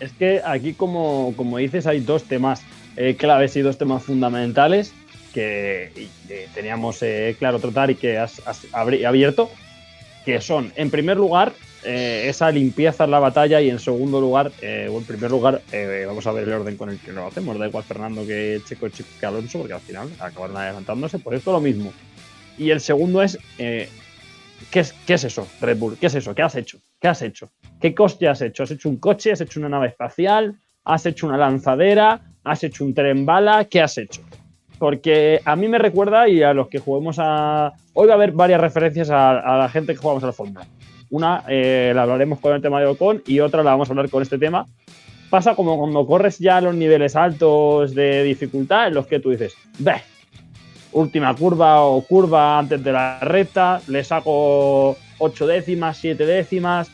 Es que aquí, como dices, hay dos temas claves y dos temas fundamentales que teníamos claro tratar y que has abierto, que son, en primer lugar, esa limpieza en la batalla y en segundo lugar, o en primer lugar, vamos a ver el orden con el que lo hacemos. Da igual Fernando que Checo que Alonso, porque al final acabaron adelantándose. Pues esto lo mismo. Y el segundo es, ¿qué es eso, Red Bull? ¿Qué es eso? ¿Qué has hecho? ¿Qué has hecho? ¿Qué coche has hecho? ¿Has hecho un coche? ¿Has hecho una nave espacial? ¿Has hecho una lanzadera? ¿Has hecho un tren bala? ¿Qué has hecho? Porque a mí me recuerda, y a los que juguemos a... Hoy va a haber varias referencias a la gente que jugamos a la Fórmula. Una la hablaremos con el tema de Ocon y otra la vamos a hablar con este tema. Pasa como cuando corres ya a los niveles altos de dificultad en los que tú dices, ¡beh! Última curva o curva antes de la recta, le saco 8 décimas, 7 décimas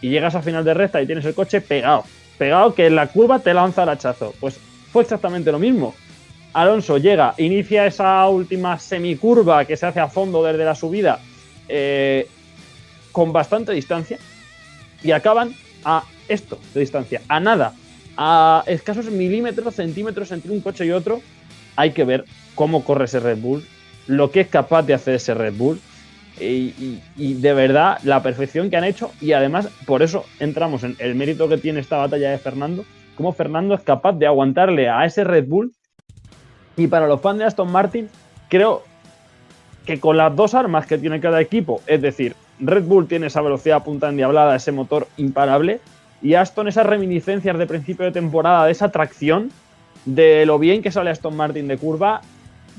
y llegas a final de recta y tienes el coche pegado. Pegado que en la curva te lanza el hachazo. Pues fue exactamente lo mismo. Alonso llega, inicia esa última semicurva que se hace a fondo desde la subida con bastante distancia y acaban a esto de distancia, a nada, a escasos milímetros, centímetros entre un coche y otro. Hay que ver cómo corre ese Red Bull, lo que es capaz de hacer ese Red Bull y de verdad la perfección que han hecho, y además por eso entramos en el mérito que tiene esta batalla de Fernando, cómo Fernando es capaz de aguantarle a ese Red Bull. Y para los fans de Aston Martin, creo que con las dos armas que tiene cada equipo, es decir, Red Bull tiene esa velocidad punta endiablada, ese motor imparable, y Aston esas reminiscencias de principio de temporada, de esa tracción, de lo bien que sale Aston Martin de curva.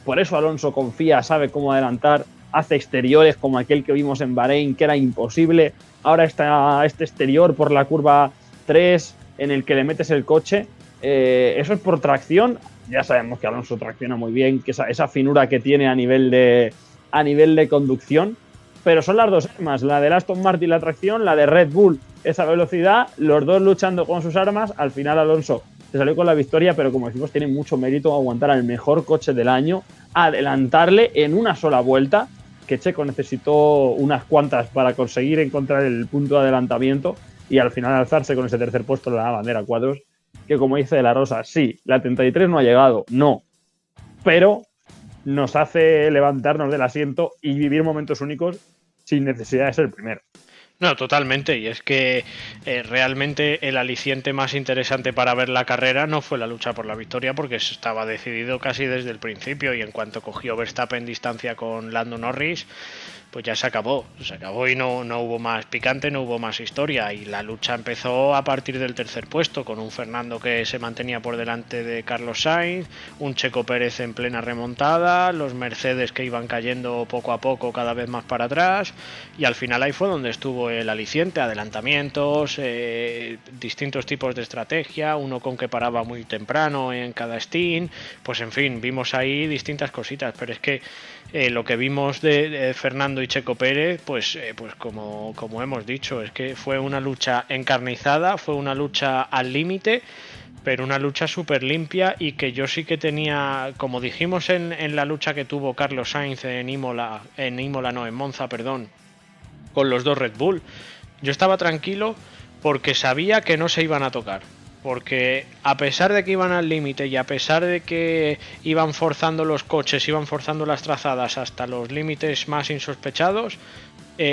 Por eso Alonso confía, sabe cómo adelantar, hace exteriores como aquel que vimos en Bahrein, que era imposible. Ahora está este exterior por la curva 3 en el que le metes el coche. Eso es por tracción. Ya sabemos que Alonso tracciona muy bien, que esa finura que tiene a nivel de conducción. Pero son las dos armas, la de Aston Martin la tracción, la de Red Bull esa velocidad, los dos luchando con sus armas. Al final Alonso se salió con la victoria, pero como decimos, tiene mucho mérito aguantar al mejor coche del año, adelantarle en una sola vuelta, que Checo necesitó unas cuantas para conseguir encontrar el punto de adelantamiento y al final alzarse con ese tercer puesto en la bandera cuadros, que como dice De La Rosa, sí, la 33 no ha llegado, no, pero nos hace levantarnos del asiento y vivir momentos únicos sin necesidad de ser el primero. No, totalmente, y es que realmente el aliciente más interesante para ver la carrera no fue la lucha por la victoria, porque estaba decidido casi desde el principio, y en cuanto cogió Verstappen distancia con Lando Norris, pues ya se acabó y no hubo más picante, no hubo más historia, y la lucha empezó a partir del tercer puesto, con un Fernando que se mantenía por delante de Carlos Sainz, un Checo Pérez en plena remontada, los Mercedes que iban cayendo poco a poco cada vez más para atrás, y al final ahí fue donde estuvo el aliciente, adelantamientos, distintos tipos de estrategia, uno con que paraba muy temprano en cada stint, pues en fin, vimos ahí distintas cositas, pero es que lo que vimos de Fernando y Checo Pérez, pues como hemos dicho, es que fue una lucha encarnizada, fue una lucha al límite, pero una lucha súper limpia, y que yo sí que tenía, como dijimos en la lucha que tuvo Carlos Sainz en Monza, con los dos Red Bull, yo estaba tranquilo porque sabía que no se iban a tocar. Porque a pesar de que iban al límite y a pesar de que iban forzando los coches, iban forzando las trazadas hasta los límites más insospechados,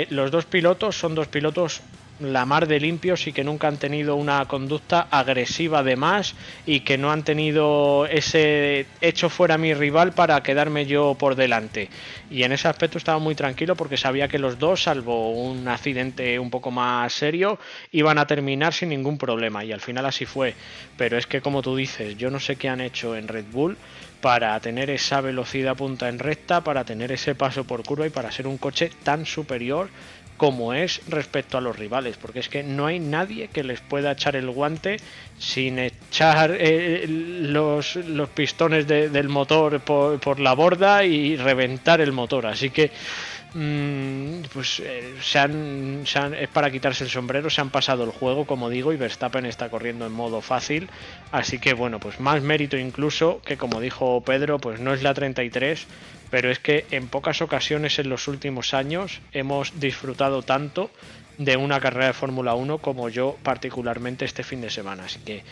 los dos pilotos son dos pilotos la mar de limpios y que nunca han tenido una conducta agresiva de más, y que no han tenido ese hecho fuera mi rival para quedarme yo por delante. Y en ese aspecto estaba muy tranquilo porque sabía que los dos, salvo un accidente un poco más serio, iban a terminar sin ningún problema, y al final así fue. Pero es que, como tú dices, yo no sé qué han hecho en Red Bull para tener esa velocidad punta en recta, para tener ese paso por curva y para ser un coche tan superior como es respecto a los rivales, porque es que no hay nadie que les pueda echar el guante sin echar los pistones del motor por la borda y reventar el motor. Así que pues es para quitarse el sombrero, se han pasado el juego, como digo, y Verstappen está corriendo en modo fácil, así que bueno, pues más mérito incluso, que como dijo Pedro, pues no es la 33, pero es que en pocas ocasiones en los últimos años hemos disfrutado tanto de una carrera de Fórmula 1 como yo particularmente este fin de semana. Así que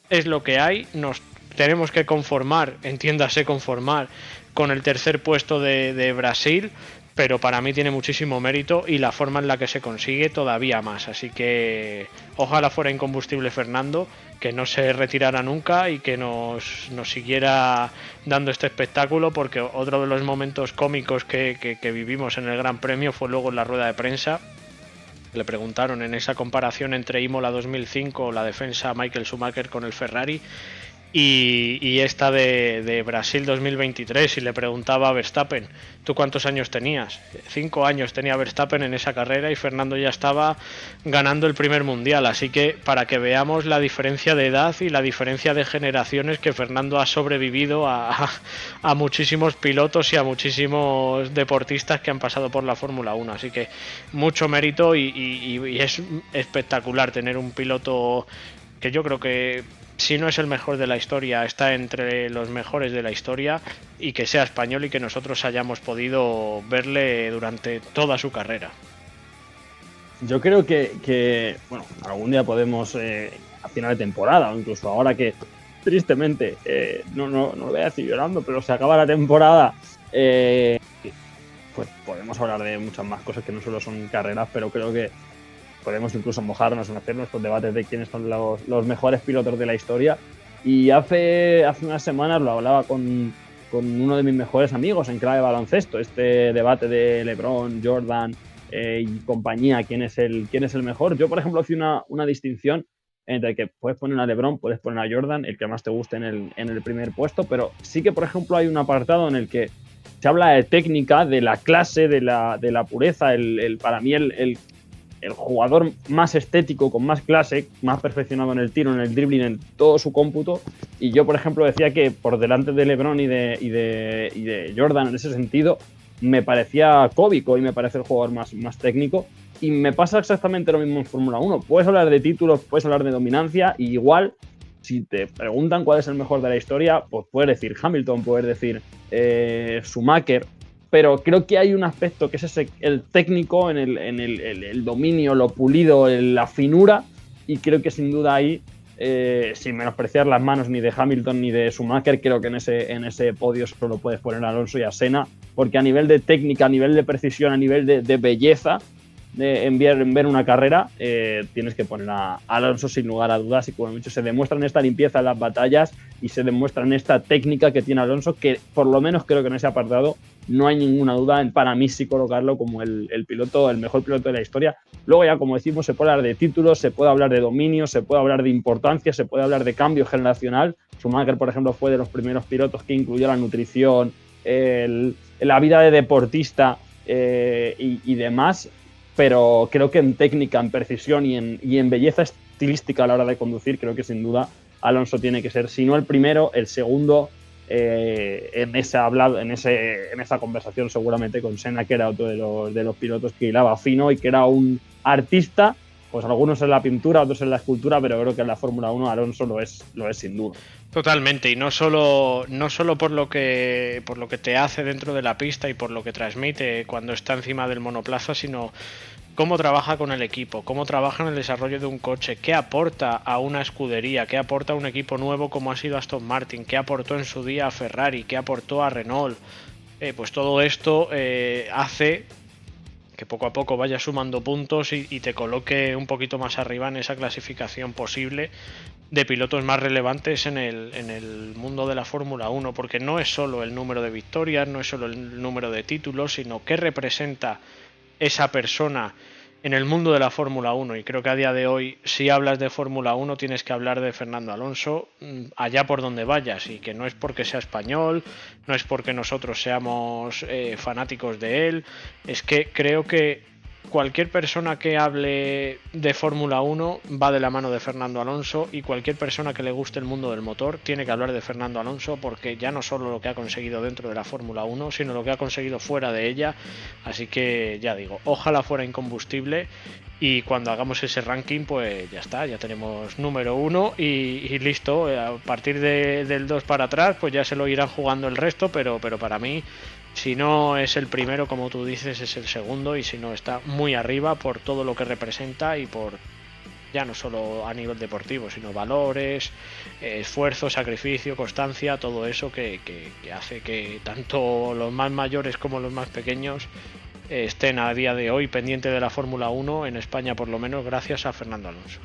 es lo que hay, nos tenemos que conformar, entiéndase conformar, con el tercer puesto de Brasil, pero para mí tiene muchísimo mérito y la forma en la que se consigue todavía más. Así que ojalá fuera incombustible Fernando, que no se retirara nunca y que nos siguiera dando este espectáculo, porque otro de los momentos cómicos que vivimos en el Gran Premio fue luego en la rueda de prensa. Le preguntaron en esa comparación entre Imola 2005, la defensa Michael Schumacher con el Ferrari, y esta de Brasil 2023, y le preguntaba a Verstappen, ¿tú cuántos años tenías? 5 años tenía Verstappen en esa carrera y Fernando ya estaba ganando el primer mundial, así que para que veamos la diferencia de edad y la diferencia de generaciones, que Fernando ha sobrevivido a muchísimos pilotos y a muchísimos deportistas que han pasado por la Fórmula 1, así que mucho mérito y es espectacular tener un piloto que yo creo que, si no es el mejor de la historia, está entre los mejores de la historia, y que sea español y que nosotros hayamos podido verle durante toda su carrera. Yo creo que bueno, algún día podemos, a final de temporada, o incluso ahora que tristemente, no lo voy a decir llorando, pero se acaba la temporada, pues podemos hablar de muchas más cosas que no solo son carreras, pero creo que podemos incluso mojarnos en hacer nuestros debates de quiénes son los mejores pilotos de la historia. Y hace unas semanas lo hablaba con uno de mis mejores amigos en clave baloncesto, este debate de LeBron, Jordan y compañía, quién es el mejor. Yo, por ejemplo, hacía una distinción entre que puedes poner a LeBron, puedes poner a Jordan, el que más te guste en el primer puesto, pero sí que, por ejemplo, hay un apartado en el que se habla de técnica, de la clase, de la pureza, para mí el jugador más estético, con más clase, más perfeccionado en el tiro, en el dribbling, en todo su cómputo. Y yo, por ejemplo, decía que por delante de LeBron y de Jordan en ese sentido, me parecía Kobe y me parece el jugador más técnico. Y me pasa exactamente lo mismo en Fórmula 1. Puedes hablar de títulos, puedes hablar de dominancia, y igual, si te preguntan cuál es el mejor de la historia, pues puedes decir Hamilton, puedes decir Schumacher, pero creo que hay un aspecto que es el técnico, en el dominio, lo pulido, la finura, y creo que sin duda ahí, sin menospreciar las manos ni de Hamilton ni de Schumacher, creo que en ese podio solo puedes poner a Alonso y a Senna, porque a nivel de técnica, a nivel de precisión, a nivel de belleza, en ver una carrera, tienes que poner a Alonso sin lugar a dudas, y como he dicho, se demuestra en esta limpieza en las batallas y se demuestra en esta técnica que tiene Alonso, que por lo menos creo que en ese apartado no hay ninguna duda en, para mí, sí colocarlo como el mejor piloto de la historia. Luego ya, como decimos, se puede hablar de títulos, se puede hablar de dominio, se puede hablar de importancia, se puede hablar de cambio generacional. Schumacher, por ejemplo, fue de los primeros pilotos que incluyó la nutrición, la vida de deportista y demás, pero creo que en técnica, en precisión y en belleza estilística a la hora de conducir, creo que sin duda Alonso tiene que ser, si no el primero, el segundo, en esa conversación seguramente con Senna, que era otro de los pilotos que hilaba fino y que era un artista, pues algunos en la pintura, otros en la escultura, pero creo que en la Fórmula 1 Alonso lo es sin duda. Totalmente, y no solo por lo que te hace dentro de la pista y por lo que transmite cuando está encima del monoplaza, sino cómo trabaja con el equipo, cómo trabaja en el desarrollo de un coche, qué aporta a una escudería, qué aporta a un equipo nuevo como ha sido Aston Martin, qué aportó en su día a Ferrari, qué aportó a Renault. Pues todo esto hace que poco a poco vaya sumando puntos y te coloque un poquito más arriba en esa clasificación posible de pilotos más relevantes en el mundo de la Fórmula 1, porque no es solo el número de victorias, no es solo el número de títulos, sino qué representa esa persona en el mundo de la Fórmula 1, y creo que a día de hoy, si hablas de Fórmula 1, tienes que hablar de Fernando Alonso allá por donde vayas, y que no es porque sea español, no es porque nosotros seamos fanáticos de él, es que creo que cualquier persona que hable de Fórmula 1 va de la mano de Fernando Alonso, y cualquier persona que le guste el mundo del motor tiene que hablar de Fernando Alonso, porque ya no solo lo que ha conseguido dentro de la Fórmula 1, sino lo que ha conseguido fuera de ella. Así que ya digo, ojalá fuera incombustible, y cuando hagamos ese ranking pues ya está, ya tenemos número 1 y listo. A partir del 2 para atrás pues ya se lo irán jugando el resto, pero para mí Si no es el primero, como tú dices, es el segundo, y si no está muy arriba por todo lo que representa y por ya no solo a nivel deportivo, sino valores, esfuerzo, sacrificio, constancia, todo eso que hace que tanto los más mayores como los más pequeños estén a día de hoy pendientes de la Fórmula 1 en España, por lo menos gracias a Fernando Alonso.